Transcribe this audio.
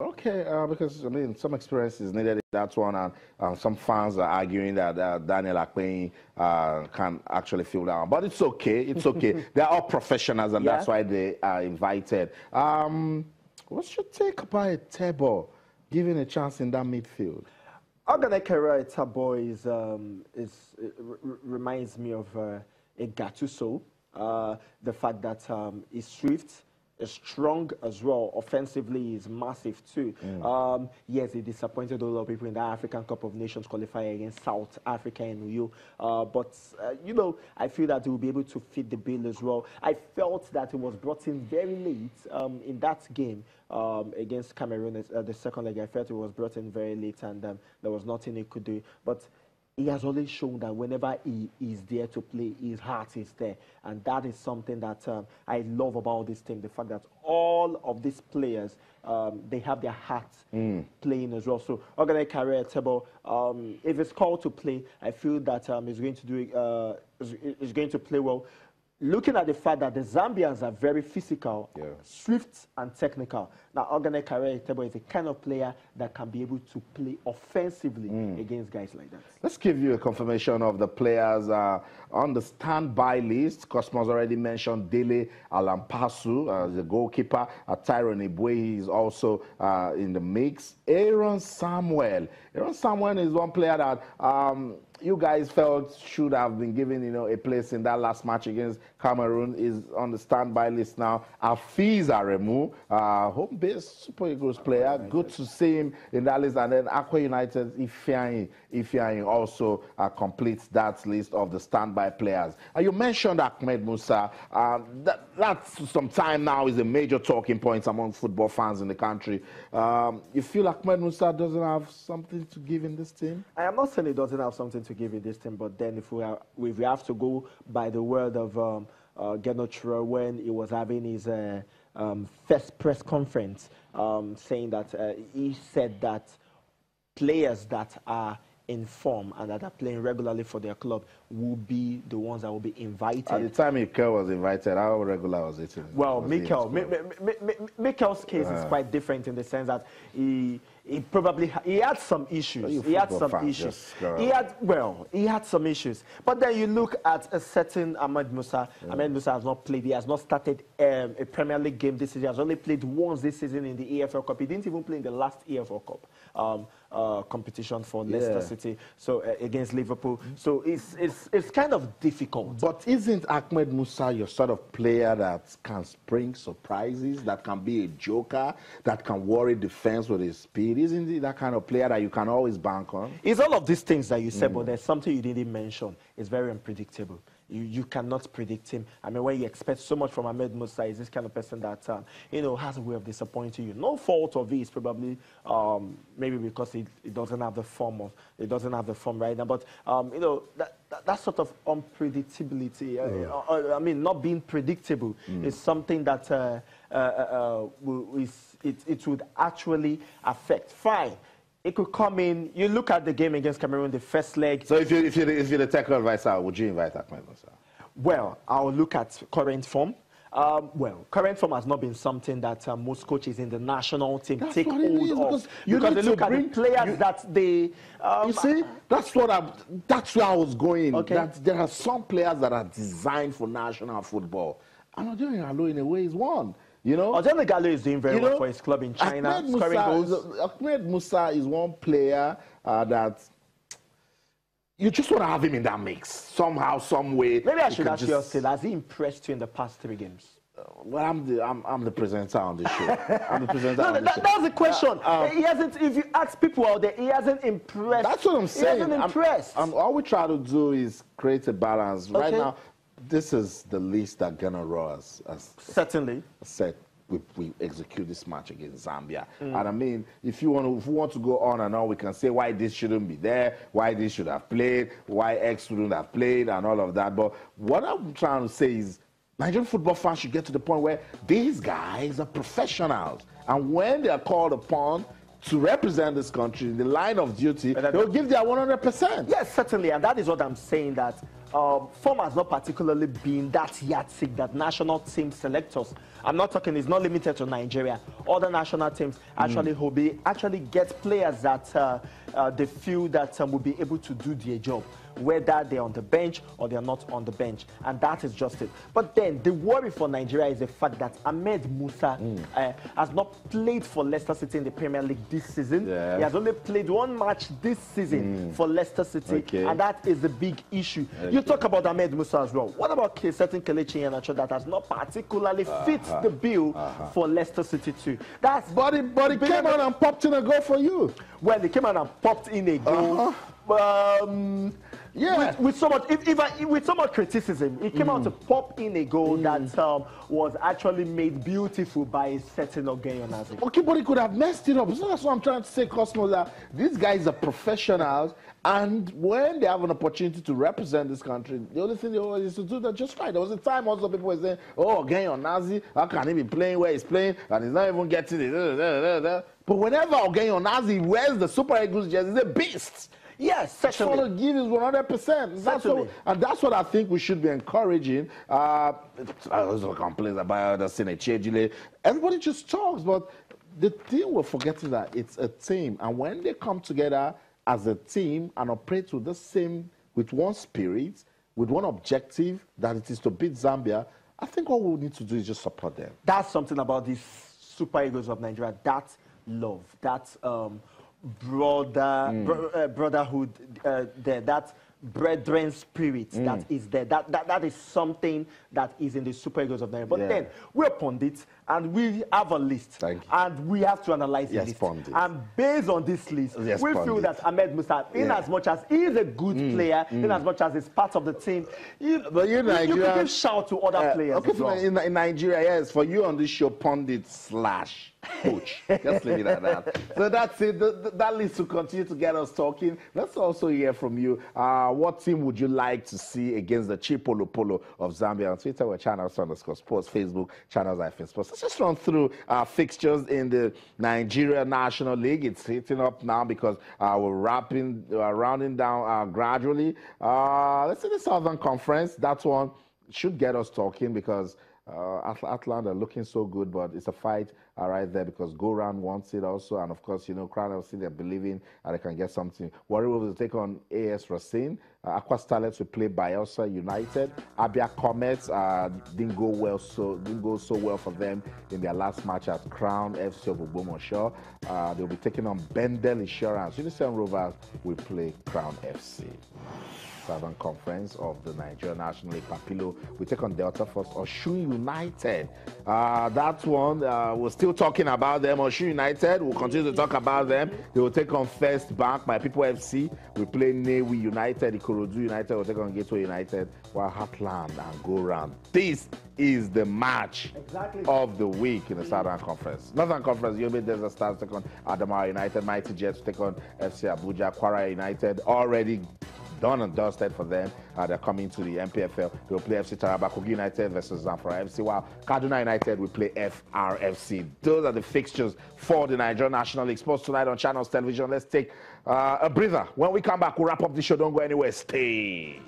Okay, because I mean, some experience is needed in that one, and some fans are arguing that Daniel Akpeyin can actually feel down, but it's okay. It's okay. They're all professionals, and that's why they are invited. What's your take about Tebo giving a chance in that midfield? Oganekere Tabo reminds me of a Gattuso. The fact that he's swift, is strong as well. Offensively, is massive too. Yes, he disappointed a lot of people in the African Cup of Nations qualifier against South Africa in Rio. But you know, I feel that he will be able to fit the bill as well. I felt that he was brought in very late in that game against Cameroon. The second leg, I felt he was brought in very late, and there was nothing he could do. But he has always shown that whenever he is there to play, his heart is there. And that is something that I love about this team, the fact that all of these players, they have their hearts playing as well. So Oganekere Tebo, if it's called to play, I feel that he's going to do he's going to play well. Looking at the fact that the Zambians are very physical, swift and technical. Now, Oganekere Tebo is the kind of player that can be able to play offensively against guys like that. Let's give you a confirmation of the players on the standby list. Cosmos already mentioned Dele Alampasu, the goalkeeper. Tyrone Ibue is also in the mix. Aaron Samuel. Aaron Samuel is one player that you guys felt should have been given, you know, a place in that last match against Cameroon. Is on the standby list now. Afiz Aremu, home-based Super Eagles player. Good to see him in that list. And then Aqua United, Ifeanyi also completes that list of the standby players. And you mentioned Ahmed Musa. That's some time now is a major talking point among football fans in the country. You feel Ahmed Musa doesn't have something to give in this team? I am not saying he doesn't have something to give in this team, but then if we have to go by the word of Gernot Rohr when he was having his first press conference, saying that he said that players that are in form and that are playing regularly for their club will be the ones that will be invited. At the time Mikel was invited, how regular was it? Well, Mikel's case is quite different in the sense that he had some issues. He had some issues. He had some issues. But then you look at a certain Ahmed Musa. Ahmed Musa has not played. He has not started a Premier League game this season. He has only played once this season in the EFL Cup. He didn't even play in the last EFL Cup competition for Leicester City, so against Liverpool. So it's kind of difficult. But isn't Ahmed Musa your sort of player that can spring surprises, that can be a joker, that can worry defense with his speed? Isn't he that kind of player that you can always bank on? It's all of these things that you said, but there's something you didn't mention. It's very unpredictable. You cannot predict him. I mean, when you expect so much from Ahmed Musa, is this kind of person that you know, has a way of disappointing you. No fault of his, probably maybe because he doesn't have the form right now. But you know, that sort of unpredictability, I mean, not being predictable is something that it would actually affect. Fine. It could come in. You look at the game against Cameroon, the first leg. So if you're the technical advisor, would you invite Ahmed Musa? Well, I'll look at current form. Current form has not been something that most coaches in the national team take hold of. Because they look at the players that they... you see, that's where I was going. Okay. That there are some players that are designed for national football. And Odion Igalo, in a way, is one. You know, Odion Igalo is doing very well for his club in China, scoring goals. Ahmed Musa is one player that you just want to have him in that mix somehow, some way. Maybe I should ask you still, has he impressed you in the past 3 games? Well, I'm the presenter on the show. I'm the presenter on the show. That's the question. He hasn't. If you ask people out there, he hasn't impressed. That's what I'm saying. He hasn't impressed. All we try to do is create a balance. Okay. Right now, this is the list that Gernot Rohr has certainly said. We execute this match against Zambia. And I mean, if you want to go on and on, we can say why this shouldn't be there, why this should have played, why X shouldn't have played, and all of that. But what I'm trying to say is Nigerian football fans should get to the point where these guys are professionals. And when they are called upon to represent this country in the line of duty, they'll give their 100%. Yes, certainly, and that is what I'm saying, that form has not particularly been that yardstick that national team selectors, I'm not talking, it's not limited to Nigeria, other national teams actually get players that they feel that will be able to do their job, whether they're on the bench or they're not on the bench, and that is just it. But then the worry for Nigeria is the fact that Ahmed Musa has not played for Leicester City in the Premier League this season. Yeah. He has only played one match this season for Leicester City, and that is the big issue. You talk about Ahmed Musa as well. What about certain Kelechi Iheanacho that has not particularly fit the bill for Leicester City too? That's But he came out and popped in a goal for you. Well, he came out and popped in a goal. Yeah, with so much criticism, he came out to pop in a goal that was actually made beautiful by a certain Ogenyo Nazi. Okay, but he could have messed it up. So that's what I'm trying to say, Cosmo, that these guys are professionals, and when they have an opportunity to represent this country, the only thing they always used to do that just right. There was a time also people were saying, oh, Ogenyo Nazi, how can he be playing where he's playing, and he's not even getting it. But whenever Ogenyo Nazi wears the Super Eagles jersey, he's a beast. Yes, certainly. All to give is 100%. That's what I think we should be encouraging. I also complain about the Senechejile. Everybody just talks, but the thing we're forgetting that it's a team, and when they come together as a team and operate with one spirit, with one objective, that it is to beat Zambia, I think all we need to do is just support them. That's something about these Super Eagles of Nigeria. That love, that brotherhood, that brethren spirit that is there. That is something that is in the Super Eagles of Nigeria. But then we're pundits and we have a list. And we have to analyze the list. Pundit. And based on this list, we feel that Ahmed Musa, in as much as he is a good player, in as much as he's part of the team, you can give shout to other players. Okay, as well. in Nigeria, yes, for you on this show, pundit / coach. Just leave it at that. So that's it. That list will continue to get us talking. Let's also hear from you. What team would you like to see against the Chipolo Polo of Zambia? On Twitter, we're channels_sports, Facebook, channels-sports. Let's just run through fixtures in the Nigeria National League. It's heating up now because we're rounding down gradually. Let's see the Southern Conference. That one should get us talking because Atlanta looking so good, but it's a fight right there because Go Round wants it also, and of course, Crown FC, they're believing they can get something. Warriors will take on AS Racine. Aqua Starlets will play Bayelsa United. Abia Comets didn't go so well for them in their last match at Crown FC of Ogbomoso. They'll be taking on Bendel Insurance. Unison Rovers will play Crown FC. Southern Conference of the Nigeria National League, Papilo we take on Delta Force. Osun United, that one we're still talking about them. Osun United, we'll continue to talk about them. They will take on First Bank. My People FC we play Newi United. Ikorodu United will take on Gateway United, while Heartland and Go Round. This is the match of the week in the Southern Conference. Northern Conference, Yobe Desert Stars take on Adamawa United. Mighty Jets take on FC Abuja. Kwara United already done and dusted for them. They're coming to the MPFL. They'll play FC Taraba. Kogi United versus Zamfara FC. While Kaduna United will play FRFC. Those are the fixtures for the Nigeria National League. Sports tonight on Channels Television. Let's take a breather. When we come back, we'll wrap up the show. Don't go anywhere. Stay.